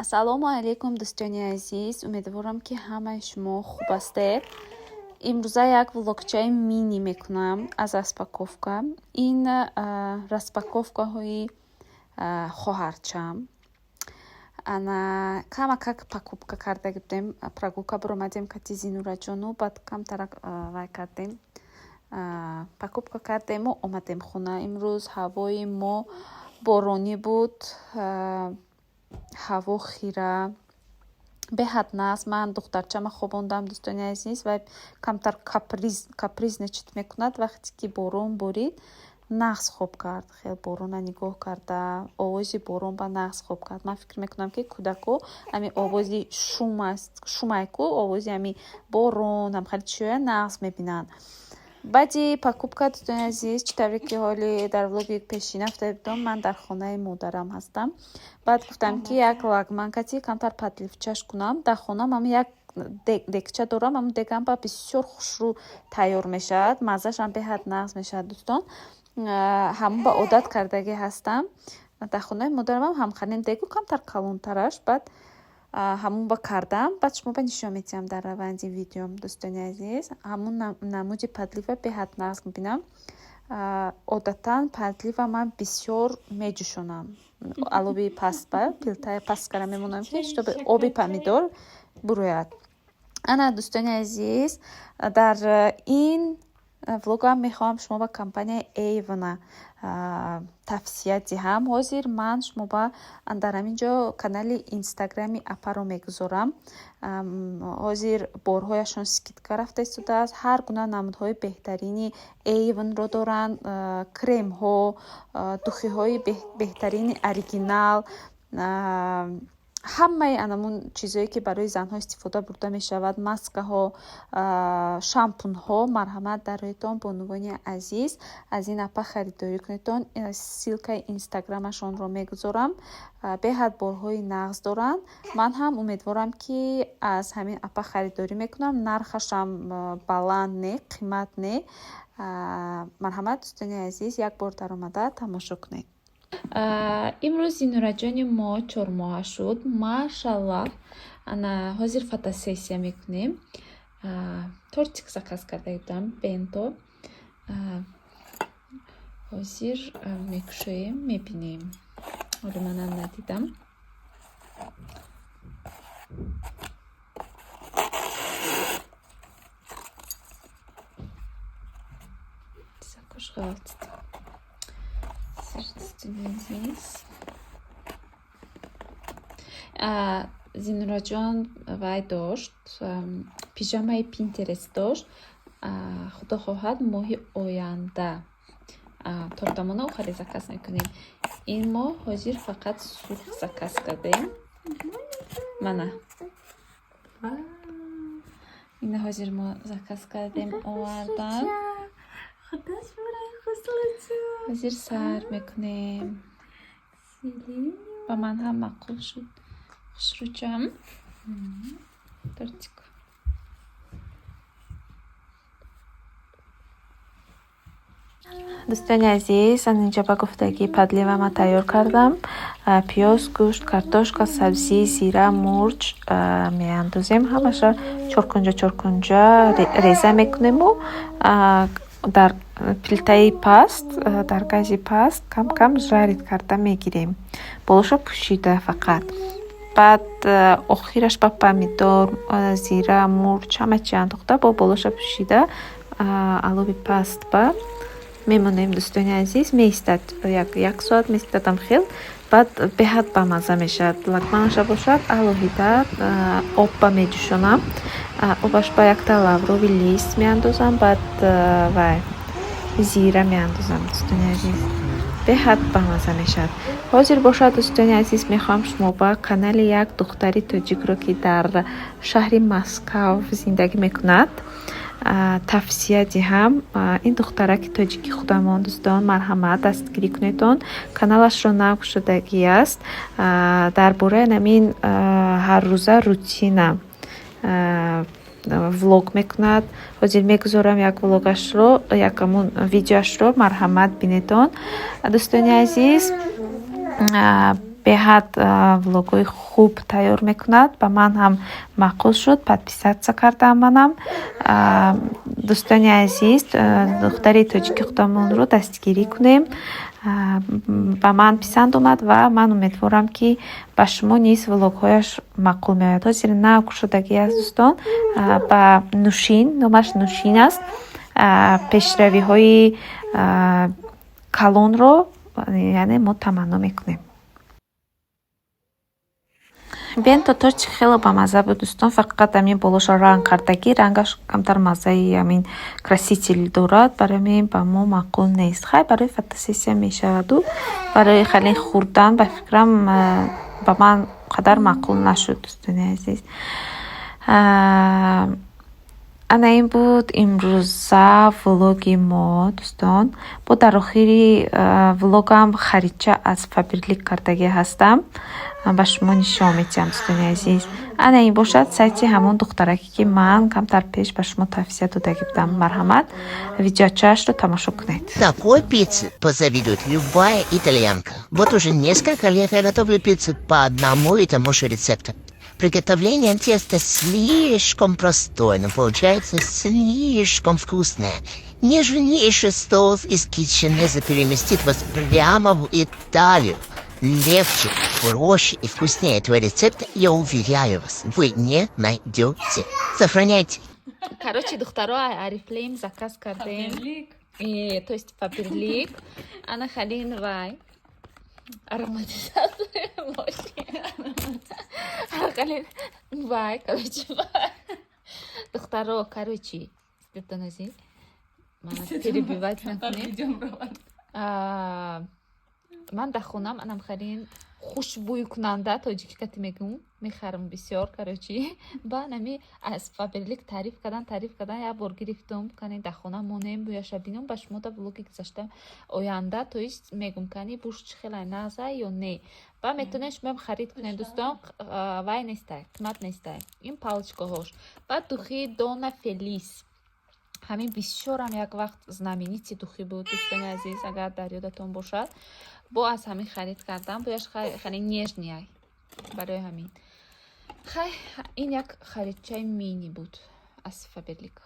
ассалому алейкум дӯстони азиз, умедворам ки ҳамаи шумо хуб ҳастед. имрӯза як влогчаи мини мекунам аз распаковка. Ин распаковкаҳои хоҳарчам. Ана кама как покупка карда будем, прогулка биромадем кати Зинураҷону, баъд камтара вай кардем, покупка кардему омадем хона. Имрӯз ҳавои мо боронӣ буд, ҳаво хира, беҳад нағз. Ман духтарчама хобондам дӯстони азиз, вай камтар капризничит мекунад. Вақте ки борон борид, нағз хоб кард. Хел борона нигоҳ карда, овози борон ба нағз хоб кард. Ман фикр мекунам ки кӯдако ами овози шум аст, шумайку овози ами борон ҳамхари чиёя нағз мебинанд. баъди покупка дӯстони азиз, чӣ тавре ки ҳоли дар влоги пешина гуфта будам, ман дар хонаи модарам ҳастам. Баъд гуфтам ки як лагманкати камтар падливчаш кунам. Дар хонам ам як дегча дорам, ам дегам ба бисёр хушрӯ тайёр мешавад, маззашам беҳад нағз мешавад. Дӯстон, ҳамон ба одат кардагӣ ҳастам. Дар хонаи модарам ам ҳамханин дегу камтар калонтараш, баъд ҳамон ба кардам, баъд шумо ба нишон медиҳам дар раванди видеом. Дӯстони азиз, ҳамон намуди падлива беҳад нағз мебинам. Одатан падлива ман бисёр меҷӯшонам. Алоби паст ба пилтая паст кара мемонам ки чтобы оби помидор бурояд. Ана дӯстони азиз, дар ин влогам мехоҳам шумо ба компанияи Avon тавсия диҳам. ҳозир ман шумо ба дар ҳаминҷо канали инстаграми апаро мегузорам. ҳозир борҳояшон скидка рафта истодааст. ҳар гуна намудҳои беҳтарини Avonро доранд, кремҳо, духиҳои беҳтарини оригинал, ҳамаи анамун чизое ки барои занҳо истифода бурда мешавад, маскаҳо, шампунҳо. Марҳамат дар роҳитон бо нувони азиз аз ин апа харидорӣ кунедтон. ссилкаи инстаграмашонро мегузорам. беҳад борҳои нағз доранд. Ман ҳам умедворам ки аз ҳамин апа харидорӣ мекунам. Нархашам баланд не, қимат не. марҳамат дӯстони азиз, як бор даромада тамошо кунед. имрӯз Зинураҷони мо 4 моҳа шуд. Машаллаҳ. Ана ҳозир фотосессия мекунем. тортик заказ карда будам, бенто. ҳозир мекушоем, мебинем. ҳоли манам надидам. Зинураҷон вай дошт пижамаи Pinterest дошт. худо хоҳад моҳи оянда тортамона охари заказ мекунем. ин моҳ ҳозир фақат сурх заказ кардем. мана ина ҳозир мо заказ кардем, овардан. ҳозир сар мекунем. ба ман ҳам маъқул шуд. хушрӯчам тортик. дӯстони азиз, инҷа ба гуфтагӣ падливама тайёр кардам. пиёз, гӯшт, картошка, сабзӣ, зира, мурч меандозем. ҳамаша чоркунҷа реза мекунему. дар плитаи паст, дар гази паст кам кам жарид карда мегирем. болоша пӯшида фақат. баъд охираш ба помидор, зира, мурч ҳама чи андохта бо болоша пӯшида алоби паст ба мемонем. дӯстони азиз, меистад як соат меистадам хел. баъд беҳад бамаза мешавад. лагманаша бошад алоҳида об ба меҷӯшонам. обаш ба якта лаврови лист меандозам. баъд вай зира меандозам. дӯстони азиз, беҳад бамаза мешавад. ҳозир бошад дӯстони азиз, мехоҳам шумо ба канали як духтари тоҷикро ки дар шаҳри Москав зиндагӣ мекунад тавсия диҳам. ин духтараки тоҷики худамон, дӯстон, марҳамат дастгирӣ кунедон. каналашро навгушодагӣ аст. дар бораи намин ҳаррӯза рутина влог мекунад. ҳозир мегузорам як влогашро, якамун видеоашро. марҳамат бинедон. дӯстони азиз, беҳад влогҳои хуб тайёр мекунад. Ба ман ҳам маъқул шуд. Подписатсия кардам манам. Дӯстони азиз, духтари тоҷики худамонро дастгирӣ кунем. ба ман писанд омад ва ман умедворам ки ба шумо низ влогҳояш маъқул меояд. ҳозир нав кушодагӣ аст дӯстон, ба Нушин, номаш Нушин аст. пешравиҳои калонро яъне мо таманно мекунем. бенто торчи хеле бамаза буд дӯстон. Фақат амин болошо ранг кардагӣ, рангаш камтар маззаи амин красители дорад, барои амин ба мо маъқул нест. Хай барои фотосессия мешаваду барои халин хурдан ба фикрам ба ман қадар маъқул нашуд дӯстони азиз. ана ин буд имрӯза влоги мо дӯстон. бо дар охири влогам харидча аз Faberlic кардагӣ ҳастам. ба шумо нишон медиҳам дӯстони азиз. ана ин бошад сайти ҳамон духтараке ки ман камтар пеш ба шумо тавсия додагӣ будам. Марҳамат, видеочаашро тамошо кунед. Такой пиццы позавидует любая итальянка. Вот уже несколько лет я готовлю пиццу по одному и тому же рецепту. Приготовление теста слишком простое, но получается слишком вкусное. Нежнейший соус из кетченеза переместит вас прямо в Италию. Легче, проще и вкуснее этого рецепта, я уверяю вас, вы не найдете. Сохраняйте. Короче, духтаро арифлеем заказ кардем. То есть Faberlic. Ана халин вай. Ароматизатор халин вай, короче, вай. Духтаро, короче, стетонози. Мана перебивать накунем. ман дар хонам анам харин хушбӯй кунанда тоҷики кати мегум мехарам бисёр корочи ба нами аз Faberlic таъриф кардан як бор гирифтум кани дар хона монем буяша бинум ба шумо дар влоги гузашта оянда то есть мегум кани буш чихелай наза ё не ба метонем шумоам харид кунем дӯстон вай нестай қимат нестай ин палочкаҳош ба духи Donna Feliz ҳамин бисёрам як вақт знаменити духи буд дӯстони азиз агар дар ёдатон бошад бо аз ҳамин харид кардам бояш хали нежнияй барои ҳамин хай ин як харидчаи мини буд аз Faberlic.